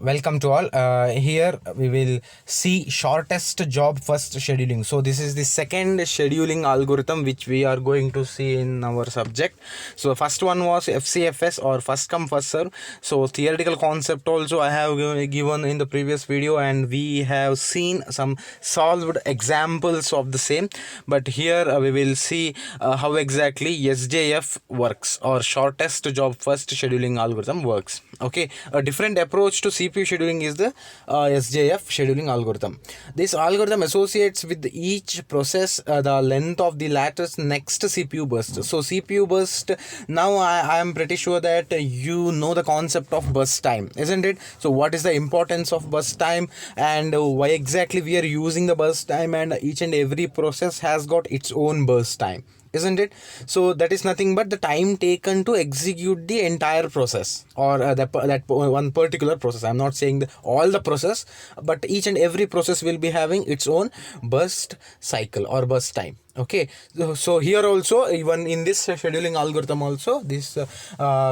Welcome to all. Here we will see shortest job first scheduling. So this is the second scheduling algorithm which we are going to see in our subject. So first one was FCFS, or first come first serve. So theoretical concept also I have given in the previous video, and we have seen some solved examples of the same. But here we will see how exactly SJF works, or shortest job first scheduling algorithm works. Okay, a different approach to CPU scheduling is the SJF scheduling algorithm. This algorithm associates with each process the length of the latter's next CPU burst. So CPU burst, now I am pretty sure that you know the concept of burst time, isn't it? So what is the importance of burst time, and why exactly we are using the burst time, and each and every process has got its own burst time, isn't it? So that is nothing but the time taken to execute the entire process, or that one particular process. I'm not saying all the process, but each and every process will be having its own burst cycle or burst time. Okay, so here also, even in this scheduling algorithm also, this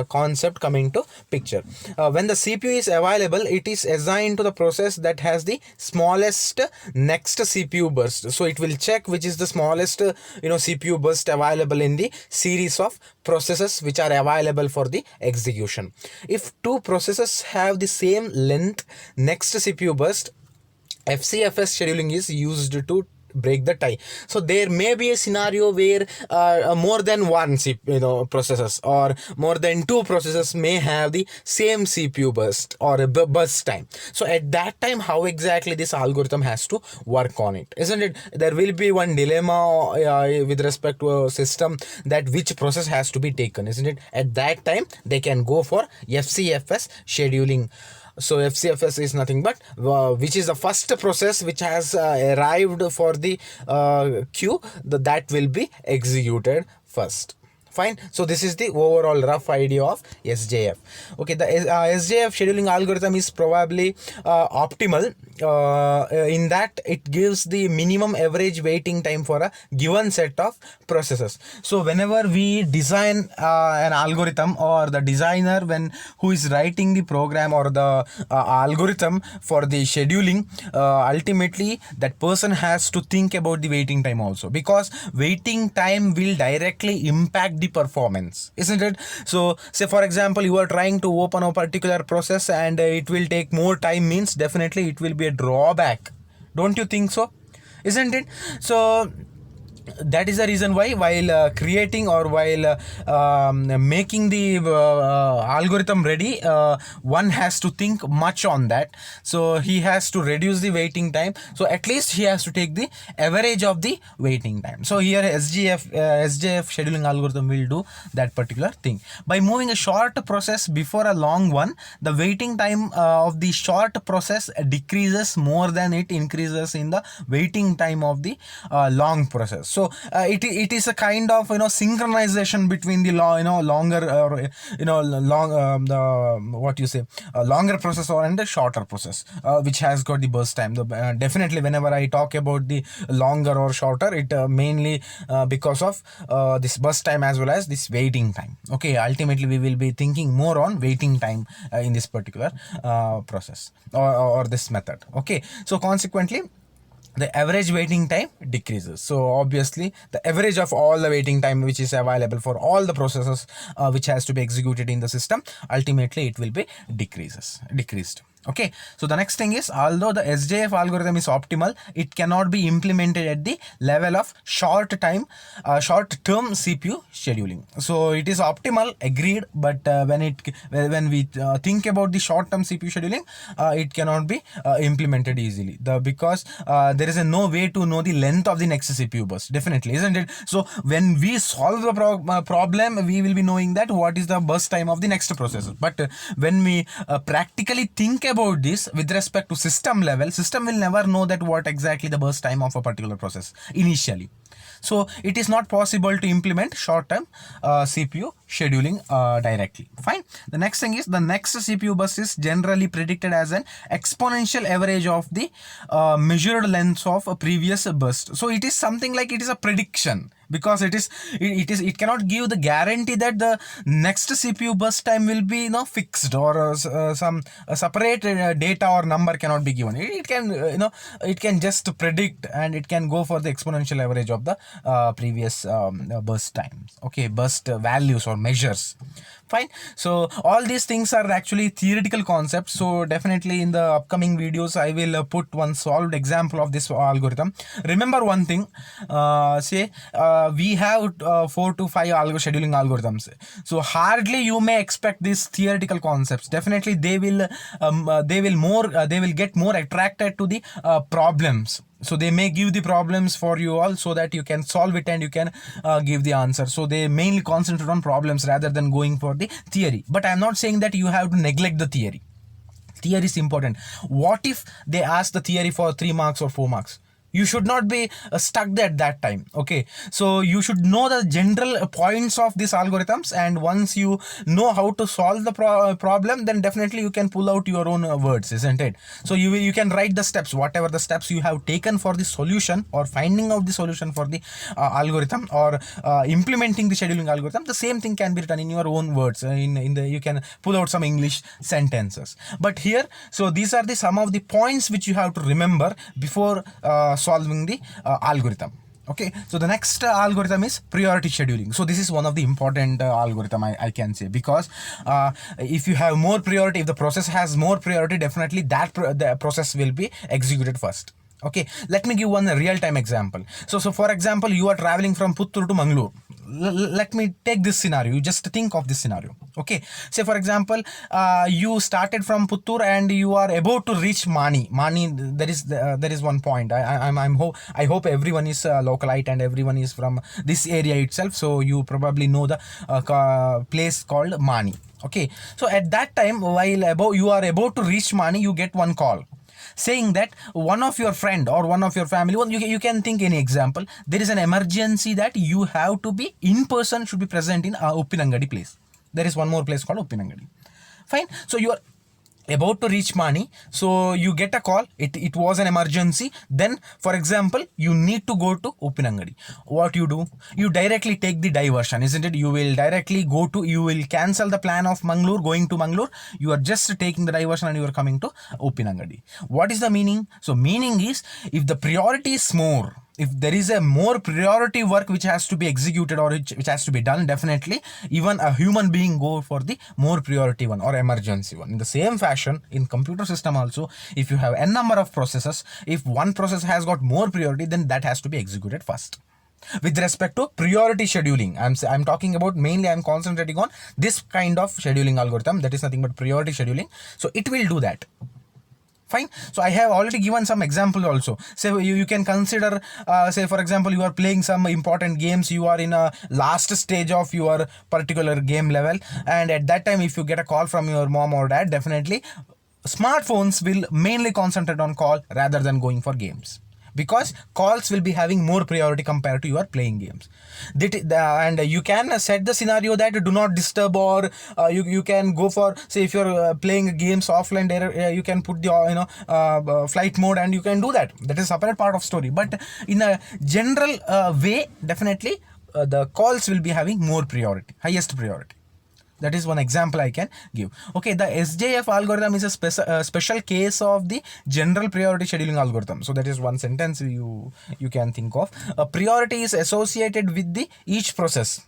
concept coming to picture. When the CPU is available, it is assigned to the process that has the smallest next CPU burst. So it will check which is the smallest CPU burst available in the series of processes which are available for the execution. If two processes have the same length next CPU burst, FCFS scheduling is used to break the tie. So there may be a scenario where more than one processors, or more than two processors may have the same CPU burst or a burst time. So at that time, how exactly this algorithm has to work on it, isn't it? There will be one dilemma with respect to a system, that which process has to be taken, isn't it? At that time, they can go for FCFS scheduling. So FCFS is nothing but which is the first process which has arrived for the queue, that will be executed first. Fine. So this is the overall rough idea of SJF. Okay, the SJF scheduling algorithm is probably optimal in that it gives the minimum average waiting time for a given set of processes. So whenever we design an algorithm, or the designer who is writing the program or the algorithm for the scheduling, ultimately that person has to think about the waiting time also, because waiting time will directly impact the performance, isn't it? So say for example, you are trying to open a particular process, and it will take more time, means definitely it will be a drawback. Don't you think so? Isn't it? So that is the reason why, while creating, or while making the algorithm ready, one has to think much on that. So he has to reduce the waiting time, so at least he has to take the average of the waiting time. So here SJF scheduling algorithm will do that particular thing. By moving a short process before a long one, the waiting time of the short process decreases more than it increases in the waiting time of the long process. So it is a kind of synchronization between the longer, or long the what you say longer process and the shorter process which has got the burst time. Definitely whenever I talk about the longer or shorter, it mainly because of this burst time as well as this waiting time. Okay, ultimately we will be thinking more on waiting time in this particular process, or this method. Okay, so consequently the average waiting time decreases. So obviously the average of all the waiting time which is available for all the processes which has to be executed in the system, ultimately it will be decreased. Okay, so the next thing is, although the SJF algorithm is optimal, it cannot be implemented at the level of short-term CPU scheduling. So it is optimal, agreed, but when we think about the short-term CPU scheduling, it cannot be implemented easily. Because there is no way to know the length of the next CPU burst, definitely, isn't it? So when we solve the problem, we will be knowing that what is the burst time of the next processor. But when we practically think about this with respect to system level, system will never know that what exactly the burst time of a particular process initially. So it is not possible to implement short-term CPU scheduling directly. Fine. The next thing is the next CPU burst is generally predicted as an exponential average of the measured lengths of a previous burst. So it is something like it is a prediction, because it cannot give the guarantee that the next CPU burst time will be fixed, or some separate data or number cannot be given. It can it can just predict, and it can go for the exponential average of the previous burst times. Okay, burst values or measures. Fine. So all these things are actually theoretical concepts. So definitely in the upcoming videos I will put one solved example of this algorithm. Remember one thing, we have 4 to 5 scheduling algorithms. So hardly you may expect these theoretical concepts. Definitely they will get more attracted to the problems. So they may give the problems for you all so that you can solve it and you can give the answer. So they mainly concentrate on problems rather than going for the theory. But I'm not saying that you have to neglect the theory. Theory is important. What if they ask the theory for 3 marks or 4 marks? You should not be stuck there at that time. Okay, so you should know the general points of these algorithms, and once you know how to solve the problem, then definitely you can pull out your own words, isn't it? So you can write the steps, whatever the steps you have taken for the solution or finding out the solution for the algorithm, or implementing the scheduling algorithm. The same thing can be written in your own words. You can pull out some English sentences. But here, so these are the some of the points which you have to remember before solving the algorithm. Okay, so the next algorithm is priority scheduling. So this is one of the important algorithm I can say, because if you have more priority, if the process has more priority, definitely the process will be executed first. Okay, let me give one real-time example. So for example, you are traveling from Puttur to Mangalore. Let me take this scenario. You just think of this scenario. Okay, say for example, you started from Puttur and you are about to reach Mani. There is one point. I hope everyone is localite and everyone is from this area itself. So you probably know the place called Mani. Okay, so at that time, while you are about to reach Mani, you get one call saying that one of your friend or one of your family, you can think any example, there is an emergency that you have to be in person, should be present in Uppinangadi place. There is one more place called Uppinangadi. Fine. So you are about to reach Mani, so you get a call. It was an emergency. Then for example, you need to go to Uppinangadi. What you do, you directly take the diversion, isn't it? You will cancel the plan of Mangalore, going to Mangalore. You are just taking the diversion and you are coming to Uppinangadi. What is the meaning? So meaning is, if the priority is more, if there is a more priority work which has to be executed or which has to be done, definitely even a human being go for the more priority one or emergency one. In the same fashion, in computer system also, if you have n number of processes, if one process has got more priority, then that has to be executed first. With respect to priority scheduling, I'm talking about, mainly I'm concentrating on this kind of scheduling algorithm, that is nothing but priority scheduling. So it will do that. Fine. So I have already given some example also. Say you can consider, say for example, you are playing some important games, you are in a last stage of your particular game level, and at that time if you get a call from your mom or dad, definitely smartphones will mainly concentrate on call rather than going for games, because calls will be having more priority compared to your playing games. And you can set the scenario that do not disturb, or you can go for, say if you're playing games offline, you can put the flight mode, and you can do that. That is a separate part of story. But in a general way, definitely the calls will be having more priority, highest priority. That is one example I can give. Okay, the SJF algorithm is a special case of the general priority scheduling algorithm. So that is one sentence you can think of. A priority is associated with the each process,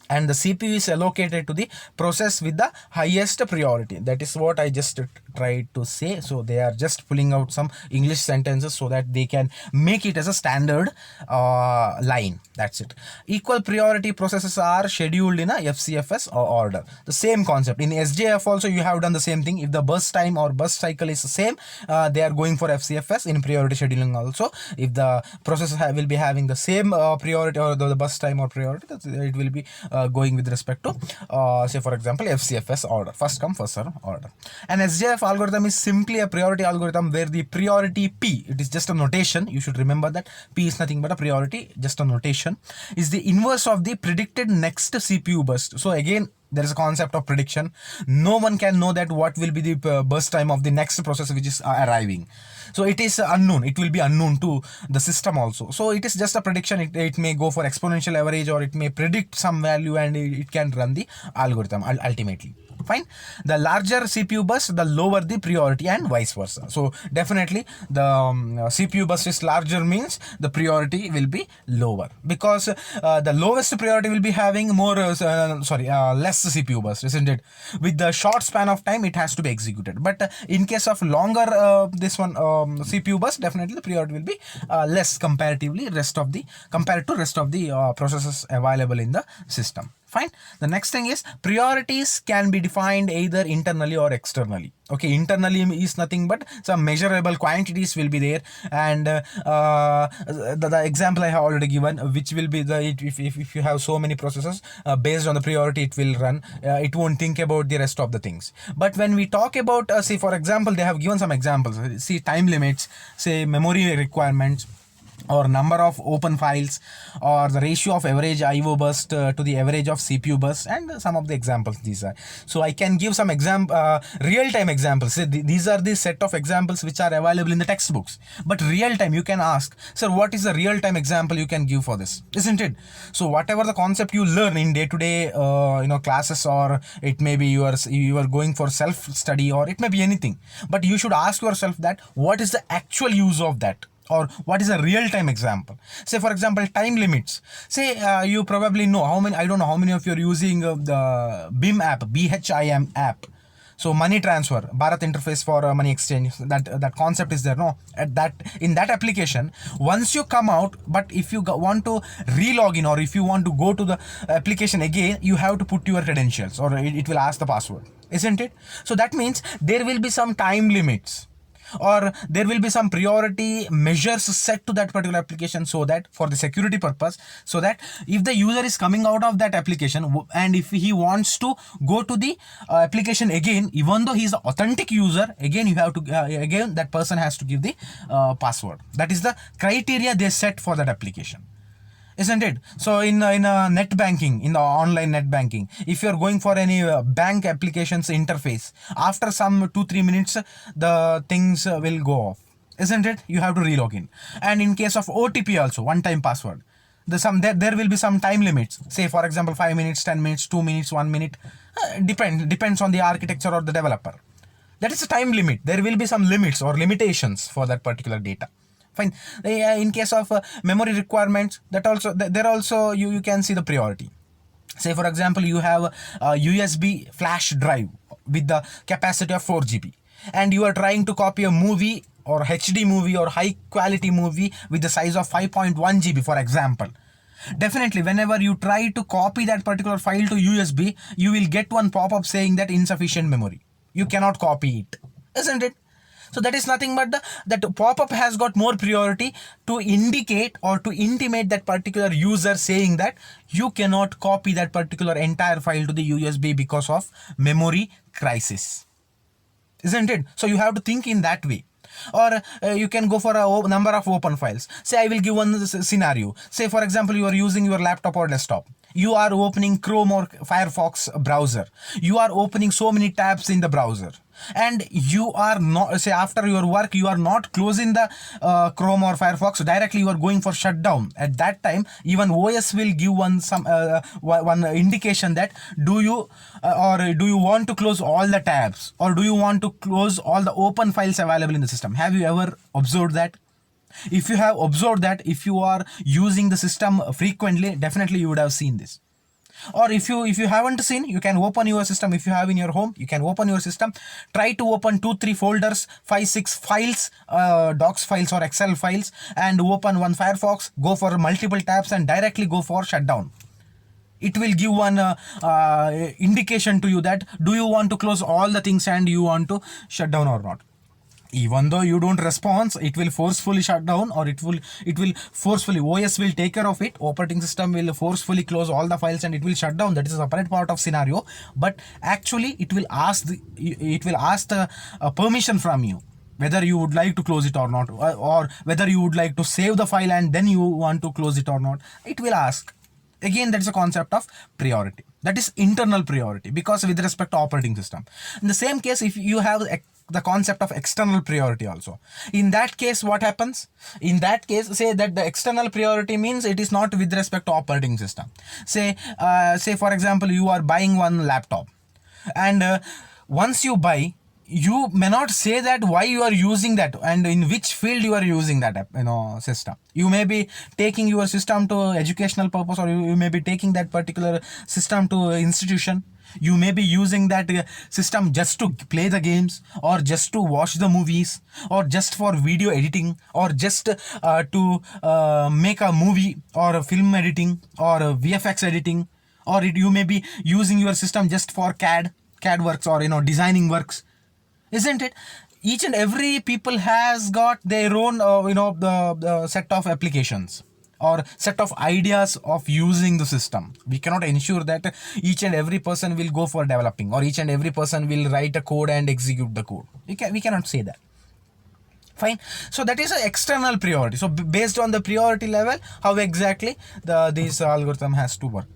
and the CPU is allocated to the process with the highest priority. That is what I just tried to say. So they are just pulling out some English sentences so that they can make it as a standard line. That's it. Equal priority processes are scheduled in a FCFS order. The same concept. In SJF also you have done the same thing. If the burst time or burst cycle is the same, they are going for FCFS. In priority scheduling also, if the process will be having the same priority, or the burst time or priority, it will be going with respect to say for example FCFS order, first come first serve order. An SJF algorithm is simply a priority algorithm where the priority P, it is just a notation, you should remember that P is nothing but a priority, just a notation, is the inverse of the predicted next CPU burst. So again, there is a concept of prediction. No one can know that what will be the burst time of the next process which is arriving. So it is unknown. It will be unknown to the system also. So it is just a prediction. It may go for exponential average, or it may predict some value, and it can run the algorithm ultimately. Fine. The larger CPU burst, the lower the priority, and vice versa. So definitely the CPU burst is larger means the priority will be lower, because the lowest priority will be having more less CPU burst, isn't it? With the short span of time it has to be executed, but in case of longer CPU burst, definitely the priority will be less comparatively compared to rest of the processes available in the system. Fine. The next thing is priorities can be defined either internally or externally. Okay, internally is nothing but some measurable quantities will be there, and the example I have already given, which will be the if you have so many processes, based on the priority it will run. It won't think about the rest of the things. But when we talk about say for example, they have given some examples. See, time limits, say memory requirements, or number of open files, or the ratio of average IO burst to the average of CPU burst, and some of the examples these are. So I can give some real-time examples. These are the set of examples which are available in the textbooks, but real-time you can ask, sir, what is the real-time example you can give for this, isn't it? So whatever the concept you learn in day-to-day classes, or it may be you are going for self-study, or it may be anything, but you should ask yourself that what is the actual use of that, or what is a real-time example. Say for example, time limits. Say you probably know I don't know how many of you are using the BIM app, BHIM app. So money transfer, Bharat interface for money exchange, that concept is there, no? In that application, once you come out, but if you want to re-log in, or if you want to go to the application again, you have to put your credentials, or it will ask the password, isn't it? So that means there will be some time limits, or there will be some priority measures set to that particular application, so that for the security purpose, so that if the user is coming out of that application and if he wants to go to the application again, even though he is the authentic user, again you have to again that person has to give the password. That is the criteria they set for that application, isn't it? So in net banking, in the online net banking, if you are going for any bank applications interface, after some 2-3 minutes the things will go off, isn't it? You have to relog in. And in case of OTP also, one time password, there will be some time limits. Say for example 5 minutes, 10 minutes, 2 minutes, 1 minute, depends on the architecture or the developer. That is a time limit. There will be some limits or limitations for that particular data. Fine. In case of memory requirements, that also there also you can see the priority. Say for example, you have a USB flash drive with the capacity of 4 GB, and you are trying to copy a movie or HD movie or high quality movie with the size of 5.1 GB, for example. Definitely whenever you try to copy that particular file to USB, you will get one pop-up saying that insufficient memory, you cannot copy it, isn't it? So that is nothing but that pop-up has got more priority to indicate or to intimate that particular user, saying that you cannot copy that particular entire file to the USB because of memory crisis, isn't it? So you have to think in that way. Or you can go for a number of open files. Say I will give one scenario. Say for example, you are using your laptop or desktop. You are opening Chrome or Firefox browser. You are opening so many tabs in the browser, and you are not, say after your work, you are not closing the Chrome or Firefox directly, you are going for shutdown. At that time, even OS will give one indication that do you want to close all the tabs, or do you want to close all the open files available in the system. Have you ever observed that? If you have observed that, if you are using the system frequently, definitely you would have seen this. Or if you haven't seen, you can open your system. If you have in your home, you can open your system, try to open 2-3 folders, 5-6 files, docs files or Excel files, and open one Firefox, go for multiple tabs and directly go for shutdown. It will give one indication to you that do you want to close all the things and you want to shut down or not. Even though you don't respond, it will forcefully shut down, or it will forcefully, OS will take care of it, operating system will forcefully close all the files and it will shut down. That is a separate part of scenario. But actually it will ask the permission from you, whether you would like to close it or not, or whether you would like to save the file and then you want to close it or not. It will ask. Again, that is a concept of priority. That is internal priority, because with respect to operating system. In the same case, if you have the concept of external priority also, in that case what happens? In that case, say that the external priority means it is not with respect to operating system. Say for example, you are buying one laptop, and once you buy, you may not say that why you are using that and in which field you are using that system. You may be taking your system to educational purpose, or you may be taking that particular system to institution. You may be using that system just to play the games, or just to watch the movies, or just for video editing, or just to make a movie or a film editing, or a VFX editing, or you may be using your system just for CAD works, or designing works, isn't it? Each and every people has got their own the set of applications or set of ideas of using the system. We cannot ensure that each and every person will go for developing, or each and every person will write a code and execute the code. We cannot say that. Fine. So that is an external priority. So based on the priority level, how exactly this algorithm has to work.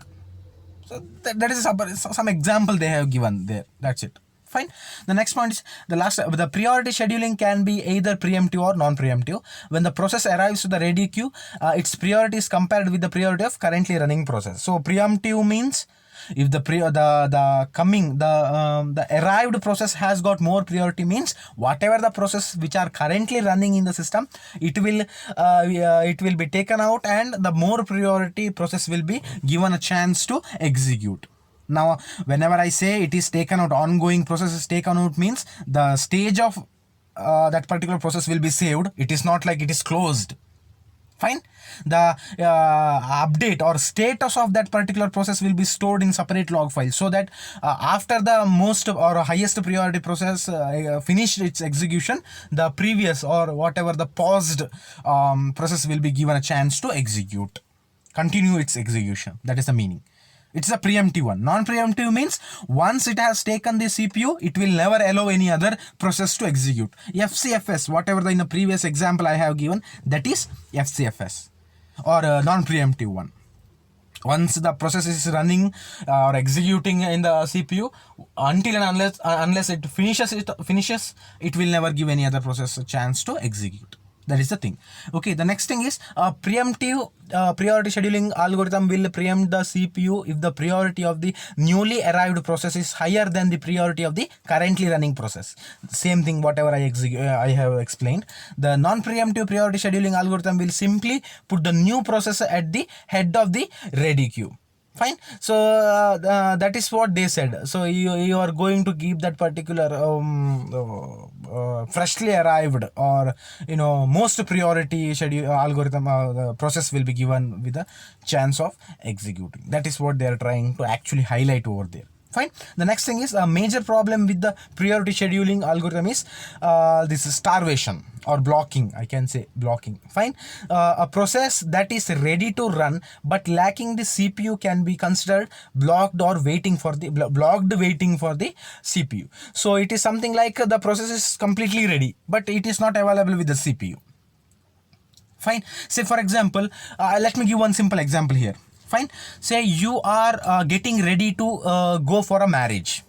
So that is some example they have given there. That's it. Fine. The next point is the priority scheduling can be either preemptive or non-preemptive. When the process arrives to the ready queue, its priority is compared with the priority of currently running process. So preemptive means if the arrived process has got more priority, means whatever the process which are currently running in the system, it will be taken out, and the more priority process will be given a chance to execute. Now, whenever I say it is taken out, ongoing process is taken out, means the stage of that particular process will be saved. It is not like it is closed. Fine. The update or status of that particular process will be stored in separate log file, so that after the most or highest priority process finished its execution, the previous or whatever the paused process will be given a chance to continue its execution. That is the meaning. It's a preemptive one. Non-preemptive means once it has taken the CPU, it will never allow any other process to execute. FCFS, whatever in the previous example I have given, that is FCFS, or a non-preemptive one. Once the process is running or executing in the CPU, until and unless it finishes, it will never give any other process a chance to execute. That is the thing. Okay, the next thing is preemptive priority scheduling algorithm will preempt the CPU if the priority of the newly arrived process is higher than the priority of the currently running process. Same thing whatever I have explained. The non-preemptive priority scheduling algorithm will simply put the new process at the head of the ready queue. Fine. So that is what they said. So you are going to keep that particular freshly arrived or most priority schedule algorithm the process will be given with a chance of executing. That is what they are trying to actually highlight over there. Fine. The next thing is a major problem with the priority scheduling algorithm is this starvation or blocking. I can say blocking. Fine. A process that is ready to run but lacking the CPU can be considered blocked or waiting for the CPU. So it is something like the process is completely ready but it is not available with the CPU. Fine. Say for example, let me give one simple example here. Fine. Say you are getting ready to go for a marriage.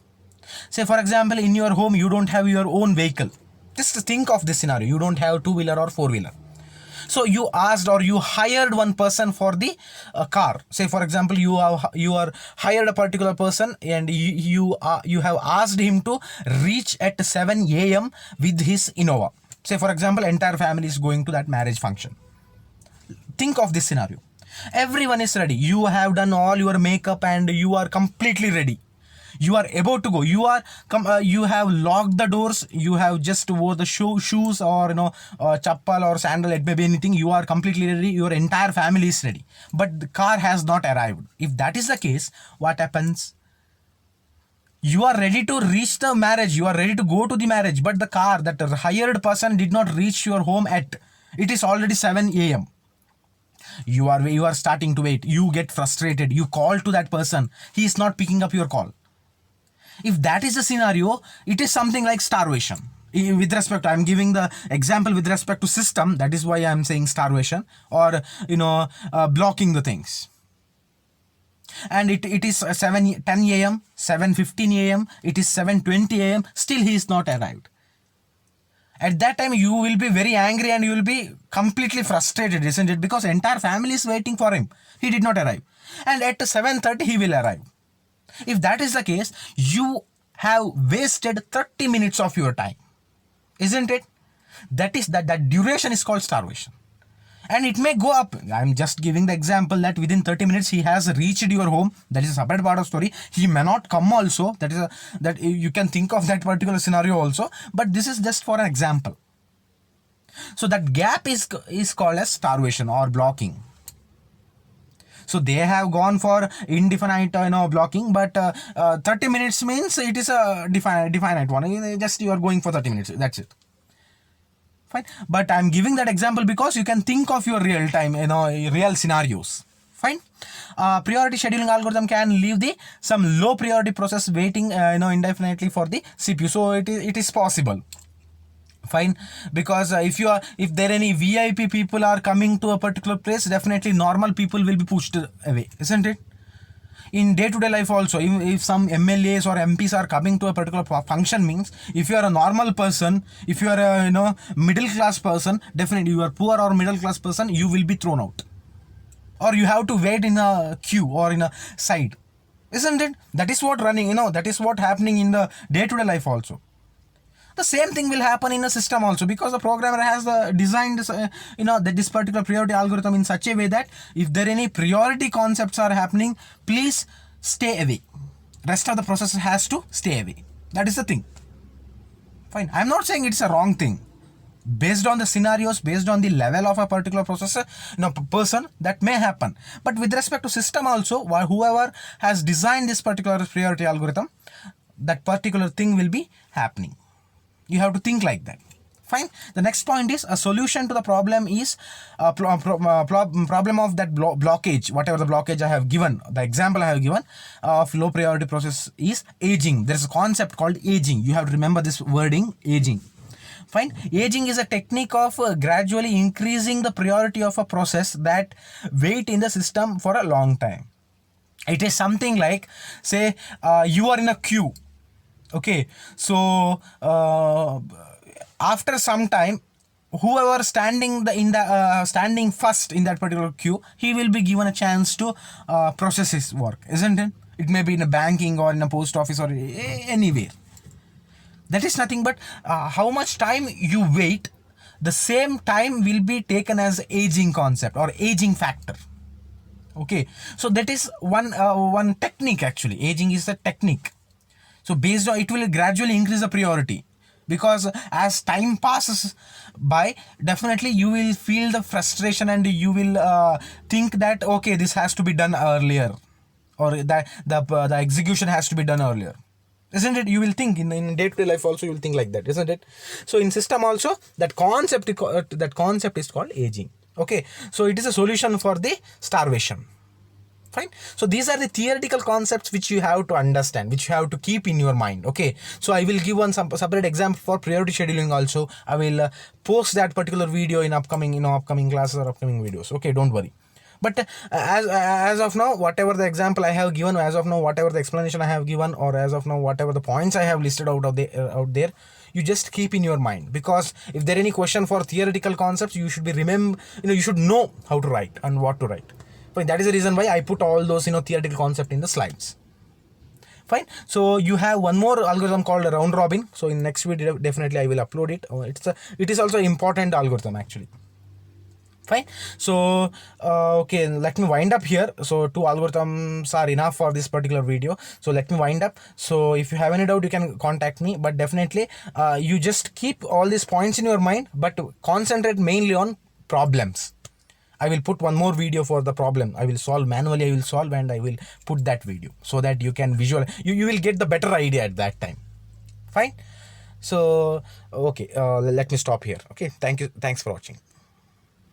Say for example, in your home you don't have your own vehicle. Just think of this scenario. You don't have two-wheeler or four-wheeler. So you asked or you hired one person for the car. Say for example, you are hired a particular person and you have asked him to reach at 7 a.m. with his Innova. Say for example, entire family is going to that marriage function. Think of this scenario. Everyone is ready. You have done all your makeup and you are completely ready. You are about to go. You have locked the doors. You have just wore the shoes or chappal or sandal. It may be anything. You are completely ready. Your entire family is ready. But the car has not arrived. If that is the case, what happens? You are ready to reach the marriage, you are ready to go to the marriage, but the car, that hired person did not reach your home at, it is already 7 a.m. You are starting to wait, you get frustrated, you call to that person, he is not picking up your call. If that is the scenario, it is something like starvation. With respect, I'm giving the example with respect to system, that is why I'm saying starvation, or blocking the things. And it is 7:10 a.m, 7:15 a.m, it is 7:20 a.m, still he is not arrived. At that time you will be very angry and you will be completely frustrated, isn't it? Because entire family is waiting for him, he did not arrive, and at 7:30 he will arrive. If that is the case, you have wasted 30 minutes of your time, isn't it? That duration is called starvation. And it may go up. I'm just giving the example that within 30 minutes he has reached your home. That is a separate part of story. He may not come also. That you can think of that particular scenario also. But this is just for an example. So that gap is called as starvation or blocking. So they have gone for indefinite blocking, but 30 minutes means it is a definite one. Just you are going for 30 minutes. That's it. Fine. But I'm giving that example because you can think of your real time, real scenarios. Fine. Priority scheduling algorithm can leave some low priority process waiting indefinitely for the CPU. So it is possible. Fine. Because if there any VIP people are coming to a particular place, definitely normal people will be pushed away, isn't it? In day-to-day life also, if some MLAs or MPs are coming to a particular function, means if you are a normal person, if you are a middle class person, definitely you are poor or middle class person, you will be thrown out, or you have to wait in a queue or in a side, isn't it? That is what running, that is what happening in the day-to-day life also. The same thing will happen in a system also, because the programmer has designed this particular priority algorithm in such a way that if there any priority concepts are happening, please stay away. Rest of the process has to stay away. That is the thing. Fine. I'm not saying it's a wrong thing. Based on the scenarios, based on the level of a particular processor, person, that may happen. But with respect to system also, whoever has designed this particular priority algorithm, that particular thing will be happening. You have to think like that. Fine. The next point is a solution to the problem is problem of that blockage, whatever the blockage I have given, the example I have given of low priority process is aging. There is a concept called aging. You have to remember this wording, aging. Fine. Aging is a technique of gradually increasing the priority of a process that wait in the system for a long time. It is something like, say, you are in a queue. Okay, so after some time, whoever standing first in that particular queue, he will be given a chance to process his work, isn't it? It may be in a banking or in a post office or anywhere. That is nothing but how much time you wait, the same time will be taken as aging concept or aging factor. Okay, so that is one technique actually. Aging is the technique. So based on it will gradually increase the priority, because as time passes by, definitely you will feel the frustration and you will think that okay, this has to be done earlier, or that the execution has to be done earlier, isn't it? You will think in day-to-day life also, you will think like that, isn't it? So in system also, that concept is called aging. Okay, so it is a solution for the starvation. Fine. So these are the theoretical concepts which you have to understand, which you have to keep in your mind. Okay, so I will give one separate example for priority scheduling also. I will post that particular video in upcoming classes or upcoming videos. Okay, don't worry. But as of now, whatever the example I have given, as of now whatever the explanation I have given, or as of now whatever the points I have listed out there, you just keep in your mind, because if there any question for theoretical concepts, you should be you should know how to write and what to write. Fine. That is the reason why I put all those theoretical concept in the slides. Fine. So you have one more algorithm called round robin. So in next video definitely I will upload it. It is also important algorithm actually. Fine. So okay, let me wind up here. So 2 algorithms are enough for this particular video. So let me wind up. So if you have any doubt, you can contact me. But definitely you just keep all these points in your mind, but concentrate mainly on problems. I will put one more video for the problem. I will solve manually, I will solve, and I will put that video so that you can visualize. You will get the better idea at that time. Fine. So okay, let me stop here. Okay, thank you, thanks for watching.